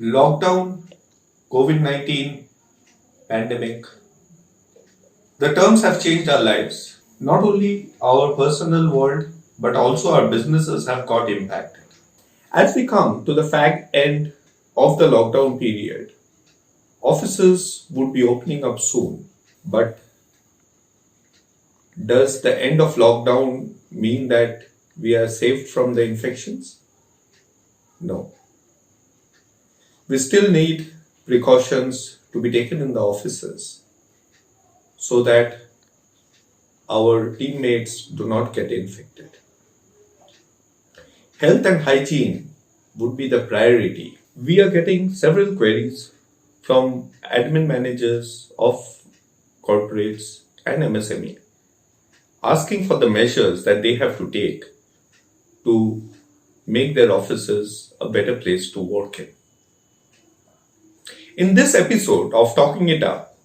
Lockdown, COVID-19, pandemic. The terms have changed our lives. Not only our personal world, but also our businesses have got impacted. As we come to the fag end of the lockdown period, offices would be opening up soon. But does the end of lockdown mean that we are saved from the infections? No. We still need precautions to be taken in the offices so that our teammates do not get infected. Health and hygiene would be the priority. We are getting several queries from admin managers of corporates and MSME asking for the measures that they have to take to make their offices a better place to work in. In this episode of Talking It Up,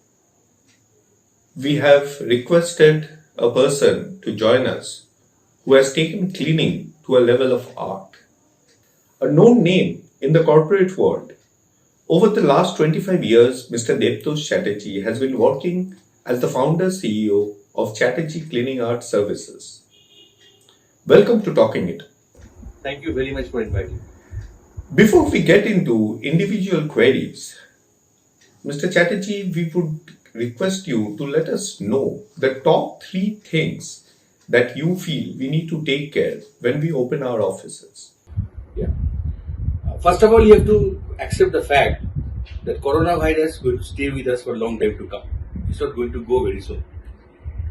we have requested a person to join us who has taken cleaning to a level of art. A known name in the corporate world, over the last 25 years, Mr. Debtosh Chatterjee has been working as the founder CEO of Chatterjee Cleaning Art Services. Welcome to Talking It. Thank you very much for inviting me. Before we get into individual queries, Mr. Chatterjee, we would request you to let us know the top 3 things that you feel we need to take care when we open our offices. Yeah. First of all, you have to accept the fact that coronavirus is going to stay with us for a long time to come. It's not going to go very soon.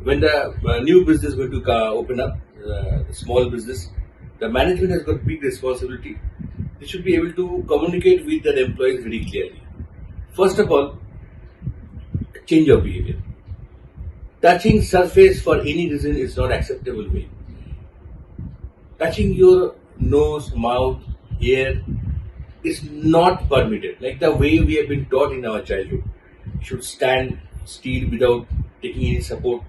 When the new business is going to open up, the small business, the management has got big responsibility. They should be able to communicate with their employees very clearly. First of all, change your behavior. Touching surface for any reason is not acceptable way. Touching your nose, mouth, ear is not permitted. Like the way we have been taught in our childhood. You should stand still without taking any support.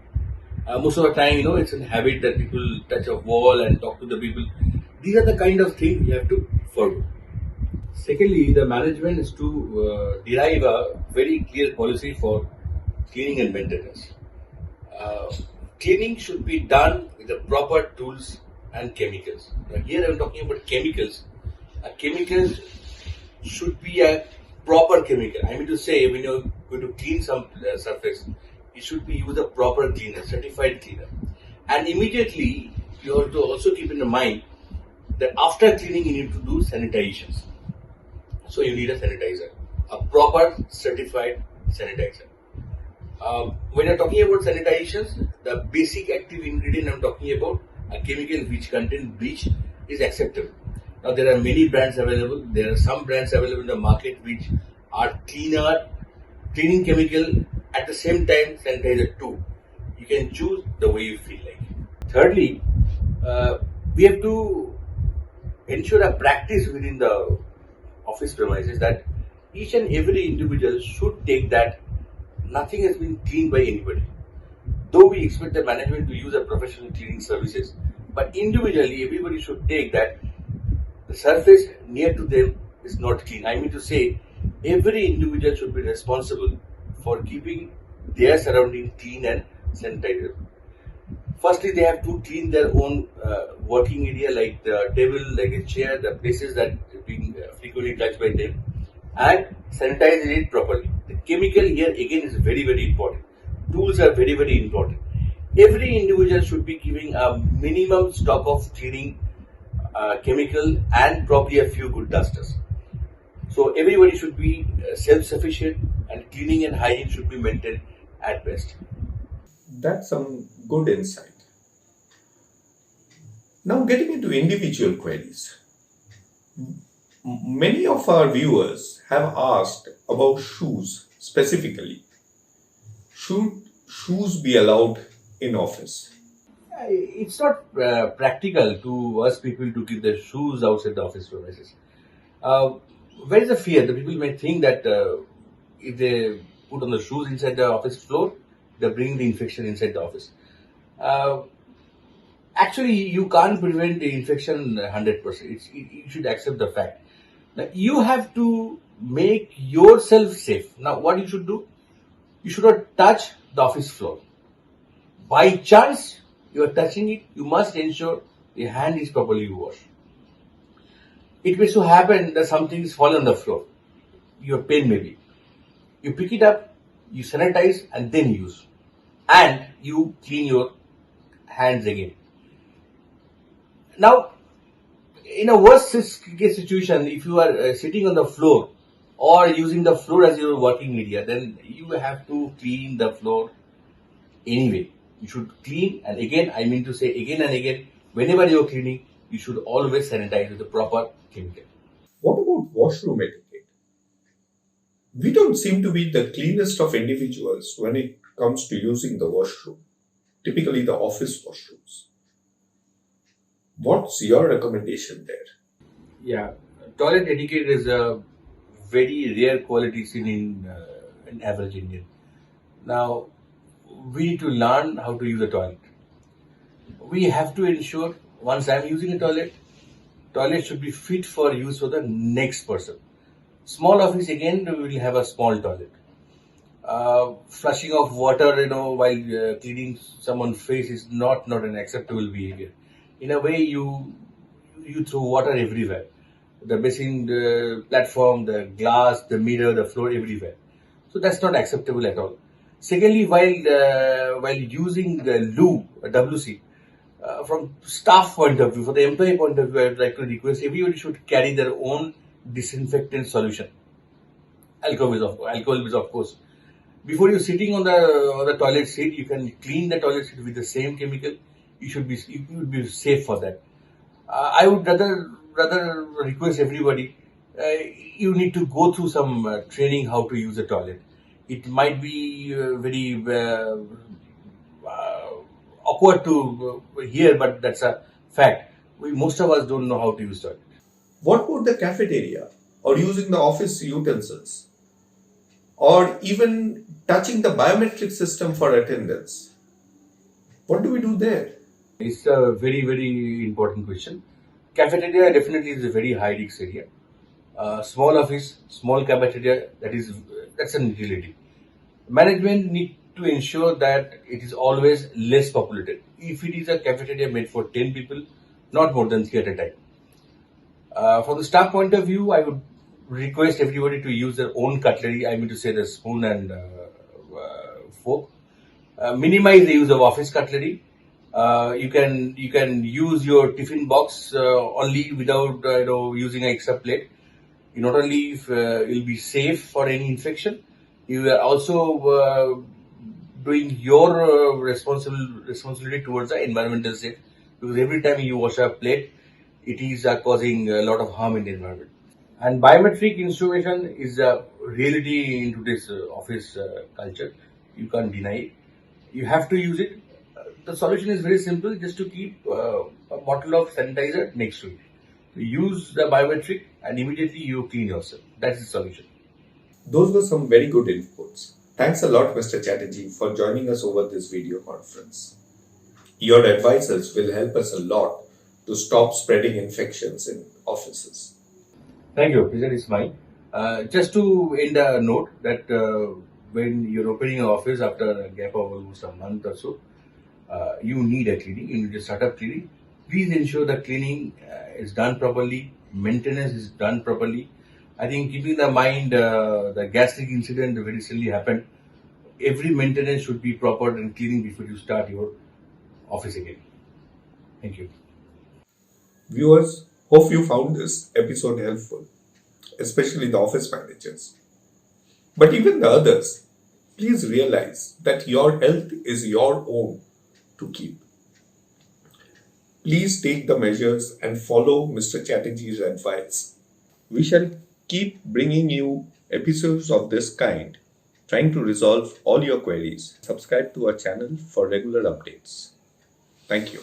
Most of the time, it's a habit that people touch a wall and talk to the people. These are the kind of things you have to follow. Secondly, the management is to derive a very clear policy for cleaning and maintenance. Cleaning should be done with the proper tools and chemicals. Now, here I am talking about chemicals. Chemicals should be a proper chemical. I mean to say, when you're going to clean some surface, it should be use a proper cleaner, certified cleaner. And immediately, you have to also keep in mind that after cleaning, you need to do sanitizations. So you need a sanitizer, a proper certified sanitizer. When you're talking about sanitizations, the basic active ingredient I'm talking about, a chemical which contains bleach, is acceptable. Now there are many brands available. There are some brands available in the market which are cleaning chemical at the same time sanitizer too. You can choose the way you feel like. Thirdly, we have to ensure a practice within the office premises that each and every individual should take that nothing has been cleaned by anybody. Though we expect the management to use a professional cleaning services, but individually everybody should take that the surface near to them is not clean. I mean to say, every individual should be responsible for keeping their surrounding clean and sanitized. Firstly, they have to clean their own working area, like the table, like a chair, the places that are being frequently touched by them, and sanitize it properly. The chemical here again is very, very important. Tools are very, very important. Every individual should be giving a minimum stock of cleaning chemical and probably a few good dusters. So everybody should be self-sufficient and cleaning and hygiene should be maintained at best. That's some good insight. Now getting into individual queries. Many of our viewers have asked about shoes specifically. Should shoes be allowed in office? It's not practical to us people to keep their shoes outside the office premises. Where is the fear? The people may think that if they put on the shoes inside the office floor, they bring the infection inside the office. Actually, you can't prevent the infection 100%. You should accept the fact. Now, you have to make yourself safe. Now, what you should do? You should not touch the office floor. By chance, you are touching it, you must ensure the hand is properly washed. It may so happen that something is fallen on the floor. Your pen maybe. You pick it up, you sanitize and then use. And you clean your hands again. Now, in a worst case situation, if you are sitting on the floor or using the floor as your working media, then you have to clean the floor anyway. You should clean, and again, I mean to say again and again, whenever you are cleaning, you should always sanitize with the proper chemical. What about washroom etiquette? We don't seem to be the cleanest of individuals when it comes to using the washroom, typically the office washrooms. What's your recommendation there? Yeah, toilet etiquette is a very rare quality seen in average Indian. Now, we need to learn how to use a toilet. We have to ensure once I am using a toilet should be fit for use for the next person. Small office again we will have a small toilet. Flushing of water, while cleaning someone's face is not an acceptable behavior. In a way, you throw water everywhere. The basin, the platform, the glass, the mirror, the floor, everywhere. So that's not acceptable at all. Secondly, while using the loo, WC, from staff point of view, for the employee point of view, I would like to request everybody should carry their own disinfectant solution. Alcohol is of course. Before you're sitting on the toilet seat, you can clean the toilet seat with the same chemical. You would be safe for that. I would rather request everybody. You need to go through some training how to use a toilet. It might be very awkward to hear, but that's a fact. Most of us don't know how to use toilet. What about the cafeteria or using the office utensils or even touching the biometric system for attendance? What do we do there? It's a very, very important question. Cafeteria definitely is a very high risk area. Small office, small cafeteria, that's an utility. Management need to ensure that it is always less populated. If it is a cafeteria made for 10 people, not more than 3 at a time. From the staff point of view, I would request everybody to use their own cutlery. I mean to say the spoon and fork. Minimize the use of office cutlery. You can use your tiffin box only without using an extra plate. You not only will be safe for any infection, you are also doing your responsibility towards the environmental safe, because every time you wash a plate, it is causing a lot of harm in the environment. And biometric installation is a reality in today's office culture. You can't deny it. You have to use it. The solution is very simple, just to keep a bottle of sanitizer next to it. Use the biometric and immediately you clean yourself. That's the solution. Those were some very good inputs. Thanks a lot, Mr. Chatterjee, for joining us over this video conference. Your advices will help us a lot to stop spreading infections in offices. Thank you. Pleasure is mine. Just to end a note that when you're opening an office after a gap of almost a month or so, you need a cleaning. You need to start up cleaning. Please ensure the cleaning is done properly, maintenance is done properly. I think keeping in mind the gas leak incident that recently happened, every maintenance should be proper and cleaning before you start your office again. Thank you. Viewers, hope you found this episode helpful, especially the office managers. But even the others, please realize that your health is your own to keep. Please take the measures and follow Mr. Chatterjee's advice. We shall keep bringing you episodes of this kind, trying to resolve all your queries. Subscribe to our channel for regular updates. Thank you.